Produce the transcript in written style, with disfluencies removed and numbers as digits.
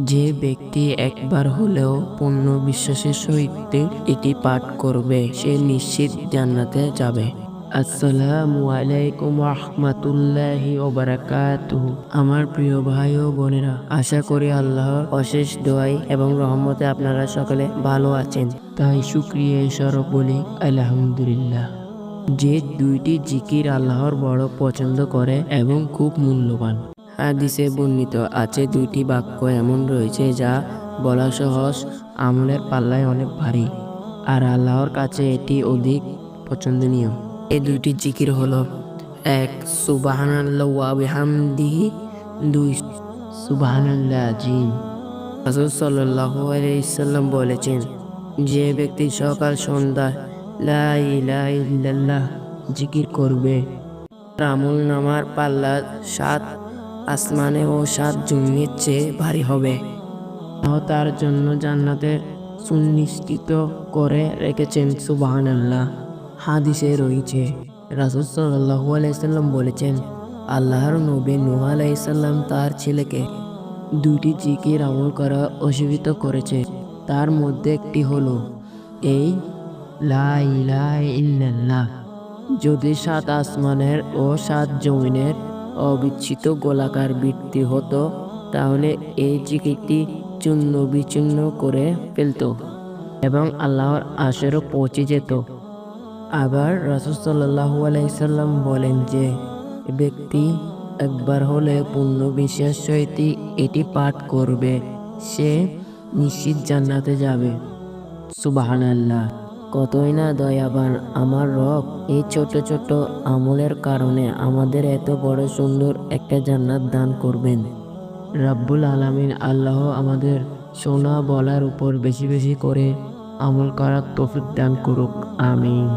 যে ব্যক্তি একবার হলেও পূর্ণ বিশ্বাসের সহিত এটি পাঠ করবে সে নিশ্চিত জান্নাতে যাবে। আসসালামু আলাইকুম রাহমাতুল্লাহি ওয়া বারাকাতুহু। আমার প্রিয় ভাই ও বোনেরা, আশা করি আল্লাহর অশেষ দোয়াই এবং রহমতে আপনারা সকলে ভালো আছেন। তাই শুকরিয়া স্বরূপ বলি আলহামদুলিল্লাহ। যে দুইটি জিকির আল্লাহর বড় পছন্দ করে এবং খুব মূল্যবান। হাদিসে বর্ণিত আছে দুইটি বাক্য এমন রয়েছে যা বলা সহজ, আমলের পাল্লায় অনেক ভারী, আর আল্লাহর কাছে এটি অধিক পছন্দনীয়। এই দুইটি জিকির হলো, এক সুবহানাল্লাহ ওয়া বিহামদিহি, দুই সুবহানাল্লাহ আযীম। রাসূল সাল্লাল্লাহু আলাইহি সাল্লাম বলেছেন, যে ব্যক্তি সকাল সন্ধ্যা লা ইলাহা ইল্লাল্লাহ জিকির করবে তার আমলনামার পাল্লা 7 আসমানে ও 7 জমিনের চেয়ে ভারী হবে। তার জন্য জান্নাতে সুনিশ্চিত করে রেখেছেন। সুবহানাল্লাহ। হাদিসে রয়েছে, রাসূল সাল্লাল্লাহু আলাইহি সাল্লাম বলেছেন, আল্লাহর নবী নূহ আলাইহিস সালাম তার ছেলেকে দুইটি জিকির আমল করা অসীমিত করেছে। তার মধ্যে একটি হলো এই লা ইলাহা ইল্লাল্লাহ। যদি 7 আসমানের ও 7 জমিনের অবিচ্ছিন্ন গোলাকার বৃত্তি হতো তাহলে এই জিকিরটি চূর্ণ বিচূর্ণ করে ফেলত এবং আল্লাহর আরশেও পৌঁছে যেত। আবার রাসূল সাল্লাল্লাহু আলাইহি সাল্লাম বলেন যে ব্যক্তি একবার হলে পূর্ণ বিশ্বাস সহিত এটি পাঠ করবে সে নিশ্চিত জান্নাতে যাবে। সুবহানাল্লাহ। কতই না দয়াবান আমার রব, এই ছোট ছোট আমলের কারণে আমাদের এত বড় সুন্দর একটা জান্নাত দান করবেন। রাব্বুল আলামিন আল্লাহ আমাদের শোনা বলার উপর বেশি বেশি করে আমল করার তৌফিক দান করুক। আমিন।